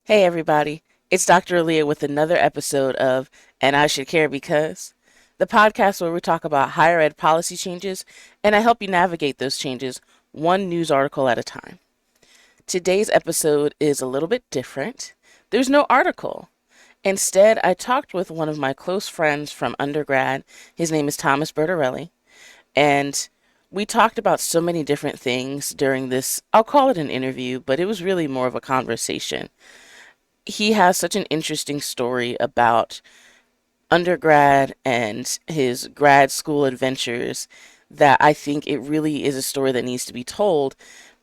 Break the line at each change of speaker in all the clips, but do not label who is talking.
Hey everybody, it's Dr. Aaliyah with another episode of And I Should Care Because, the podcast where we talk about higher ed policy changes and I help you navigate those changes one news article at a time. Today's episode is a little bit different. There's no article. Instead, I talked with one of my close friends from undergrad. His name is Thomas Bertarelli, and we talked about so many different things during this, I'll call it an interview, but it was really more of a conversation. He has such an interesting story about undergrad and his grad school adventures that I think it really is a story that needs to be told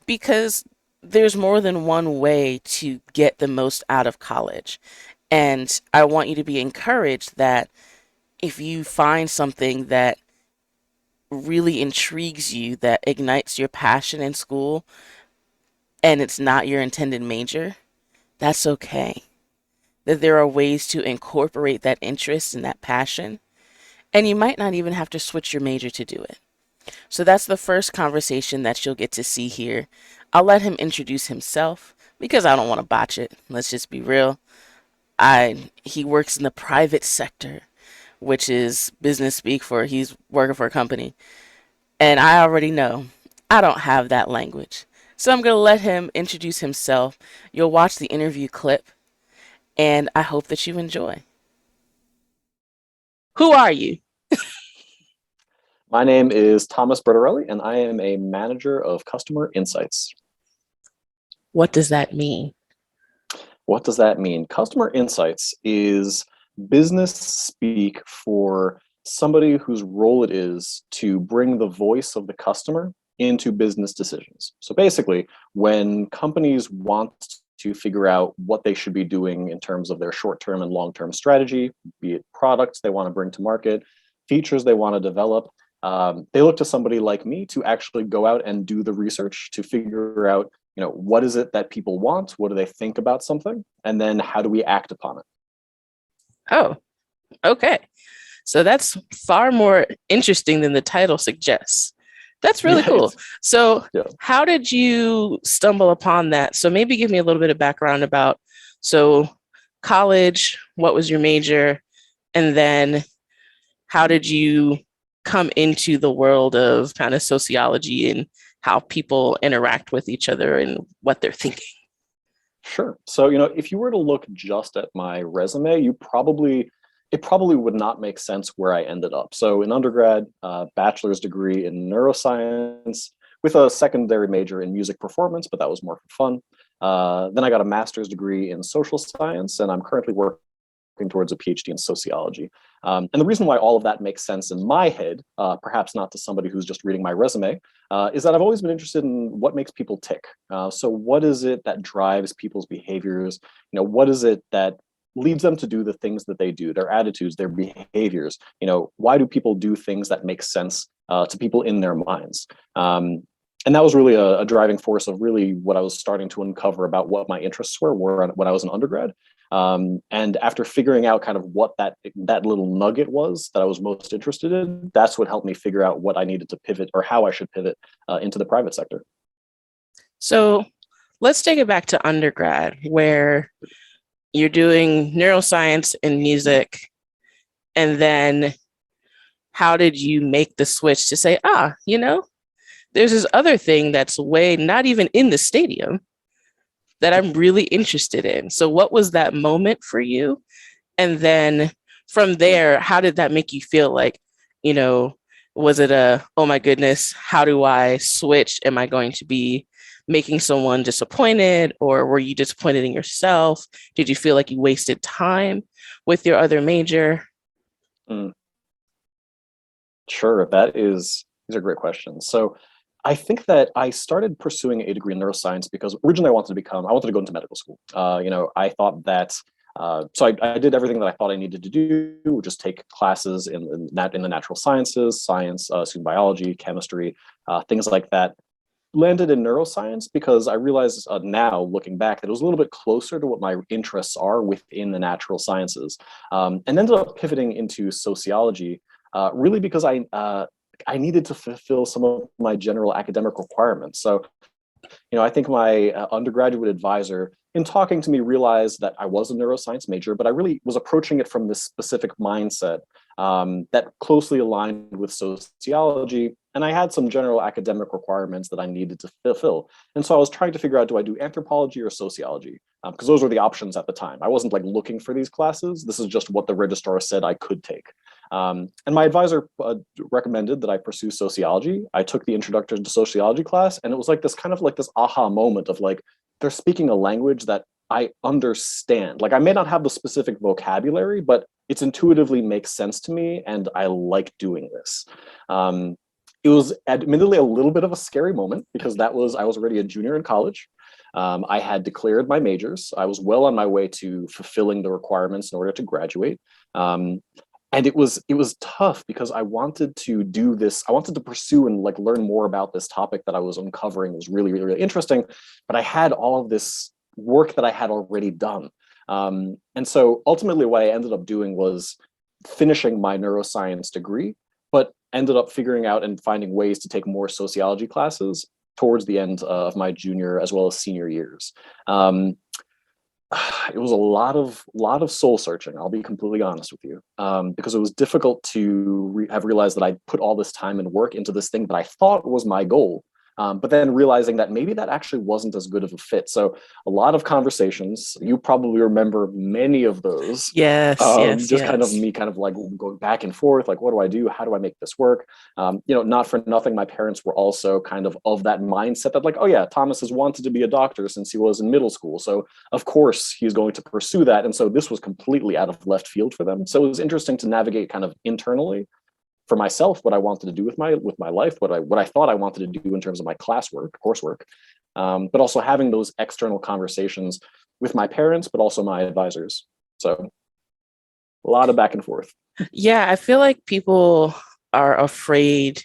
because there's more than one way to get the most out of college. And I want you to be encouraged that if you find something that really intrigues you, that ignites your passion in school, and it's not your intended major, that's okay. That there are ways to incorporate that interest and that passion, and you might not even have to switch your major to do it. So that's the first conversation that you'll get to see here. I'll let him introduce himself because I don't want to botch it. Let's just be real. He works in the private sector, which is business speak for he's working for a company. And I already know I don't have that language. So I'm going to let him introduce himself. You'll watch the interview clip, and I hope that you enjoy. Who are you?
My name is Thomas Bertarelli, and I am a manager of customer insights.
What does that mean?
What does that mean? Customer insights is business speak for somebody whose role it is to bring the voice of the customer into business decisions. So basically, when companies want to figure out what they should be doing in terms of their short-term and long-term strategy, be it products they want to bring to market, features they want to develop, they look to somebody like me to actually go out and do the research to figure out, what is it that people want, what do they think about something, and then how do we act upon it.
Oh, okay. So that's far more interesting than the title suggests. That's really
Yeah,
cool. So,
yeah.
how did you stumble upon that? So, maybe give me a little bit of background about so college, what was your major, and then how did you come into the world of kind of sociology and how people interact with each other and what they're thinking?
Sure. So, if you were to look just at my resume, it probably would not make sense where I ended up. So, in undergrad, bachelor's degree in neuroscience with a secondary major in music performance, but that was more for fun. Then I got a master's degree in social science, and I'm currently working towards a PhD in sociology. And the reason why all of that makes sense in my head, perhaps not to somebody who's just reading my resume, is that I've always been interested in what makes people tick. So what is it that drives people's behaviors? What is it that leads them to do the things that they do, their attitudes, their behaviors? Why do people do things that make sense to people in their minds? And that was really a driving force of really what I was starting to uncover about what my interests were when I was an undergrad. And after figuring out kind of what that little nugget was that I was most interested in, that's what helped me figure out what I needed to pivot or how I should pivot into the private sector.
So, let's take it back to undergrad, where you're doing neuroscience and music, and then how did you make the switch to say, there's this other thing that's way not even in the stadium that I'm really interested in? So, what was that moment for you? And then from there, how did that make you feel? Like, you know, was it oh my goodness, how do I switch? Am I going to be making someone disappointed, or were you disappointed in yourself? Did you feel like you wasted time with your other major?
Mm, sure, these are great questions. So I think that I started pursuing a degree in neuroscience because originally I wanted to go into medical school. I thought that, so I did everything that I thought I needed to do, just take classes in the natural sciences, biology, chemistry, things like that. Landed in neuroscience because I realized now, looking back, that it was a little bit closer to what my interests are within the natural sciences, and ended up pivoting into sociology, really because I needed to fulfill some of my general academic requirements. So I think my undergraduate advisor, in talking to me, realized that I was a neuroscience major, but I really was approaching it from this specific mindset that closely aligned with sociology. And I had some general academic requirements that I needed to fulfill. And so I was trying to figure out, do I do anthropology or sociology? Because those were the options at the time. I wasn't like looking for these classes. This is just what the registrar said I could take. And my advisor recommended that I pursue sociology. I took the introduction to sociology class, and it was like this kind of like this aha moment of like, they're speaking a language that I understand. Like, I may not have the specific vocabulary, but it's intuitively makes sense to me, and I like doing this. It was admittedly a little bit of a scary moment because I was already a junior in college. I had declared my majors. I was well on my way to fulfilling the requirements in order to graduate. Um, and it was tough because I wanted to do this. I wanted to pursue and like learn more about this topic that I was uncovering. It was really, really, really interesting, but I had all of this work that I had already done. And so ultimately, what I ended up doing was finishing my neuroscience degree, but ended up figuring out and finding ways to take more sociology classes towards the end of my junior as well as senior years. Um, it was a lot of soul searching. I'll be completely honest with you, because it was difficult to have realized that I put all this time and work into this thing that I thought was my goal, but then realizing that maybe that actually wasn't as good of a fit. So a lot of conversations. You probably remember many of those.
Yes, yes,
Just kind of
yes.
me, kind of like going back and forth, like, what do I do? How do I make this work? Not for nothing, my parents were also kind of that mindset that like, oh yeah, Thomas has wanted to be a doctor since he was in middle school, so of course he's going to pursue that. And so this was completely out of left field for them. So it was interesting to navigate kind of internally for myself what I wanted to do with my life, what I thought I wanted to do in terms of my classwork, coursework, but also having those external conversations with my parents, but also my advisors. So a lot of back and forth.
Yeah, I feel like people are afraid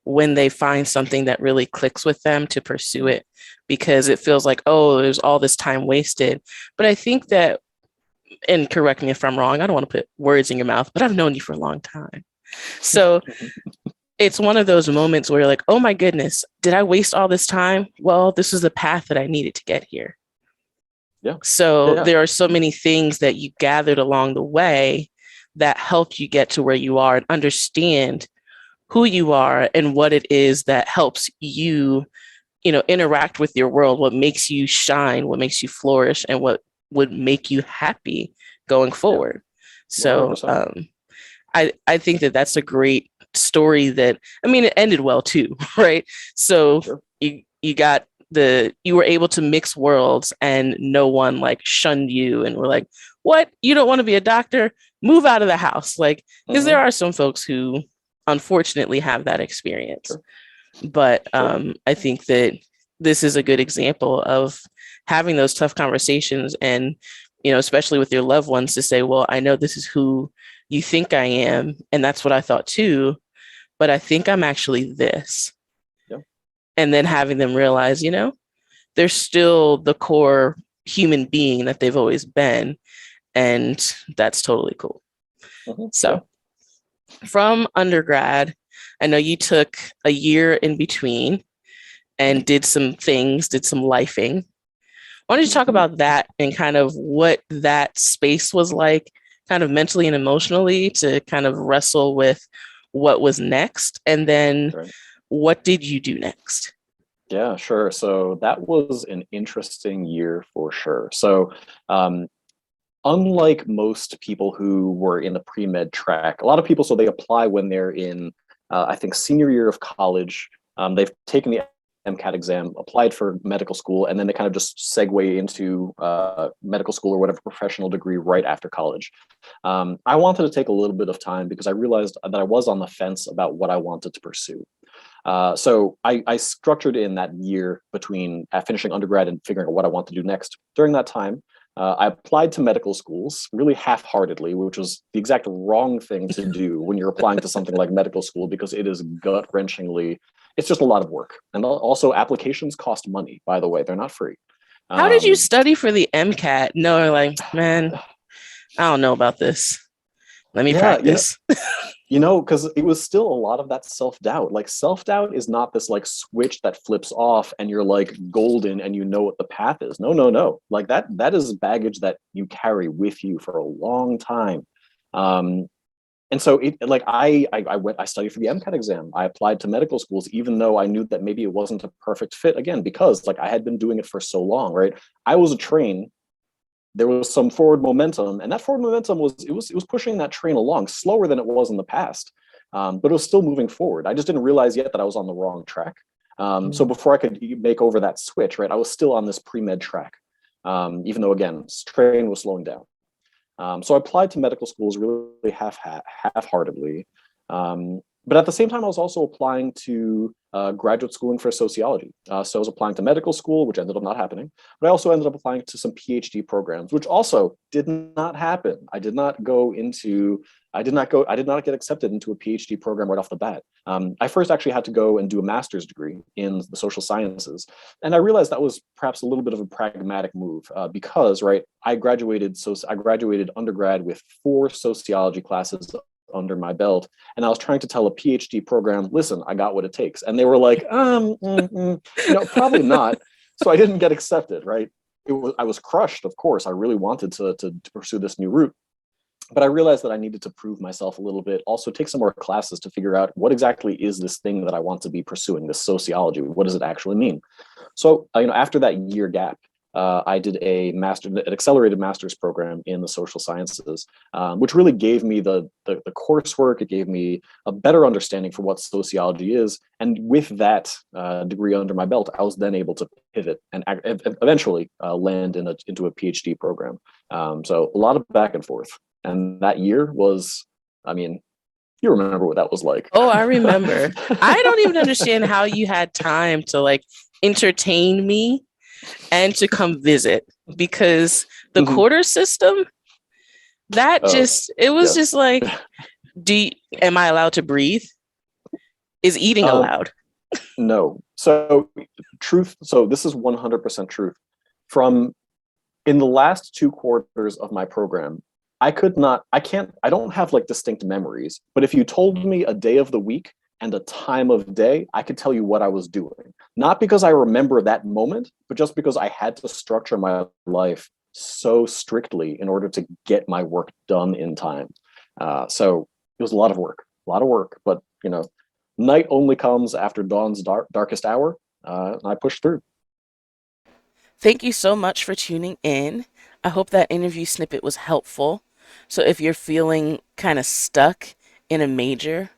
when they find something that really clicks with them to pursue it because it feels like, oh, there's all this time wasted. But I think that, and correct me if I'm wrong, I don't want to put words in your mouth, but I've known you for a long time. So it's one of those moments where you're like, oh my goodness, did I waste all this time? Well, this is the path that I needed to get here.
Yeah,
So
yeah,
there are so many things that you gathered along the way that helped you get to where you are and understand who you are and what it is that helps you, interact with your world, what makes you shine, what makes you flourish, and what would make you happy going
yeah,
forward. So
100%.
I think that that's a great story that, I mean, it ended well too, right? So
Sure.
you were able to mix worlds and no one like shunned you and were like, what? You don't want to be a doctor? Move out of the house. Like, because there
Mm-hmm.
are some folks who unfortunately have that experience.
Sure.
But
Sure.
I think that this is a good example of having those tough conversations and, especially with your loved ones to say, well, I know this is who you think I am. And that's what I thought too. But I think I'm actually this.
Yeah.
And then having them realize, they're still the core human being that they've always been. And that's totally cool.
Mm-hmm. Yeah.
So from undergrad, I know you took a year in between and did some things, did some lifing. Why don't you talk
Mm-hmm.
about that and kind of what that space was like, kind of mentally and emotionally, to kind of wrestle with what was next? And then
Right.
what did you do next?
Yeah, sure. So that was an interesting year for sure. So, um, unlike most people who were in the pre-med track, a lot of people, so they apply when they're in, I think, senior year of college. They've taken the MCAT exam, applied for medical school, and then they kind of just segue into medical school or whatever professional degree right after college. I wanted to take a little bit of time because I realized that I was on the fence about what I wanted to pursue. So I structured in that year between finishing undergrad and figuring out what I want to do next. During that time, I applied to medical schools really half-heartedly, which was the exact wrong thing to do when you're applying to something like medical school because it is gut-wrenchingly, it's just a lot of work. And also applications cost money, by the way, they're not free.
How did you
Um,
study for the MCAT? No, like, man, I don't know about this. Let me
yeah,
practice.
Because it was still a lot of that self-doubt. Like self-doubt is not this like switch that flips off and you're like golden and you know what the path is. No, no, no. Like that is baggage that you carry with you for a long time. Um, and so it like I studied for the MCAT exam. I applied to medical schools, even though I knew that maybe it wasn't a perfect fit. Again, because like I had been doing it for so long, right? I was a train. There was some forward momentum, and that forward momentum was pushing that train along slower than it was in the past, but it was still moving forward. I just didn't realize yet that I was on the wrong track. So
Mm.
before I could make over that switch, right, I was still on this pre med track, even though again, train was slowing down. So I applied to medical schools really half-heartedly. But at the same time, I was also applying to graduate schooling for sociology. So I was applying to medical school, which ended up not happening. But I also ended up applying to some PhD programs, which also did not happen. I did not get accepted into a PhD program right off the bat. I first actually had to go and do a master's degree in the social sciences. And I realized that was perhaps a little bit of a pragmatic move because, right, I graduated undergrad with 4 sociology classes under my belt, and I was trying to tell a PhD program, listen, I got what it takes, and they were like, probably not. So I didn't get accepted. Right, I was crushed. Of course, I really wanted to pursue this new route, but I realized that I needed to prove myself a little bit, also take some more classes to figure out what exactly is this thing that I want to be pursuing, this sociology. What does it actually mean? So, after that year gap, I did an accelerated master's program in the social sciences, which really gave me the coursework. It gave me a better understanding for what sociology is, and with that degree under my belt, I was then able to pivot and eventually land into a PhD program. So a lot of back and forth, and that year was, I mean, you remember what that was like.
Oh, I remember. I don't even understand how you had time to like entertain me and to come visit because the
Mhm.
quarter system, that
Oh,
just, it was just
yes.
like, do you, am I allowed to breathe? Is eating
Um,
allowed?
no. So truth. So this is 100% truth. From in the last 2 quarters of my program, I don't have like distinct memories, but if you told me a day of the week and a time of day, I could tell you what I was doing. Not because I remember that moment, but just because I had to structure my life so strictly in order to get my work done in time. So it was a lot of work, but night only comes after dawn's darkest hour. And I pushed through.
Thank you so much for tuning in. I hope that interview snippet was helpful. So if you're feeling kind of stuck in a major,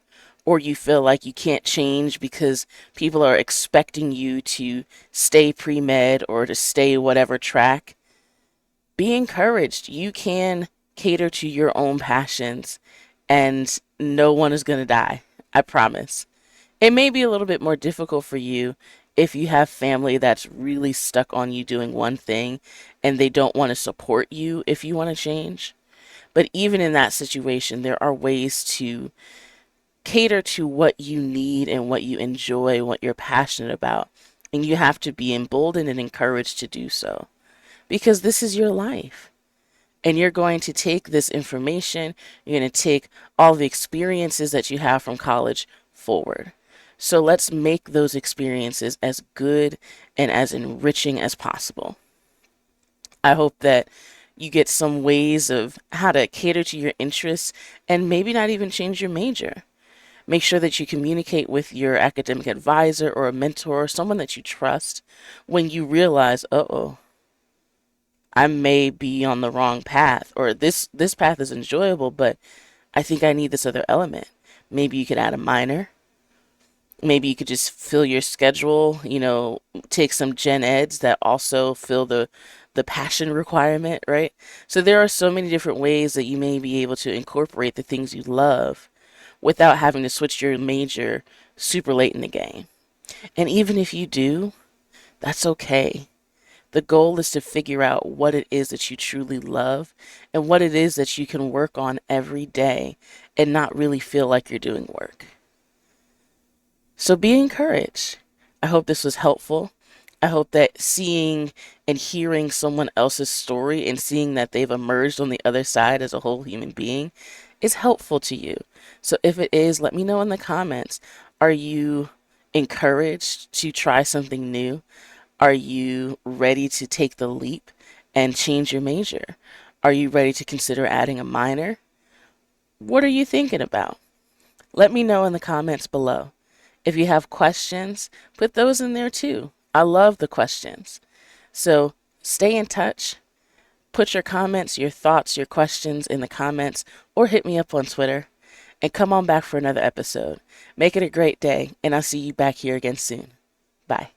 or you feel like you can't change because people are expecting you to stay pre med or to stay whatever track, be encouraged. You can cater to your own passions, and no one is going to die. I promise. It may be a little bit more difficult for you if you have family that's really stuck on you doing one thing and they don't want to support you if you want to change. But even in that situation, there are ways to cater to what you need and what you enjoy, what you're passionate about. And you have to be emboldened and encouraged to do so because this is your life. And you're going to take this information, you're going to take all the experiences that you have from college forward. So let's make those experiences as good and as enriching as possible. I hope that you get some ways of how to cater to your interests and maybe not even change your major. Make sure that you communicate with your academic advisor or a mentor or someone that you trust when you realize, oh, I may be on the wrong path, or this path is enjoyable, but I think I need this other element. Maybe you could add a minor. Maybe you could just fill your schedule, take some gen eds that also fill the passion requirement, right? So there are so many different ways that you may be able to incorporate the things you love without having to switch your major super late in the game. And even if you do, that's okay. The goal is to figure out what it is that you truly love and what it is that you can work on every day and not really feel like you're doing work. So be encouraged. I hope this was helpful. I hope that seeing and hearing someone else's story and seeing that they've emerged on the other side as a whole human being is helpful to you. So if it is, let me know in the comments. Are you encouraged to try something new? Are you ready to take the leap and change your major? Are you ready to consider adding a minor? What are you thinking about? Let me know in the comments below. If you have questions, put those in there too. I love the questions. So stay in touch. Put your comments, your thoughts, your questions in the comments, or hit me up on Twitter. And come on back for another episode. Make it a great day, and I'll see you back here again soon. Bye.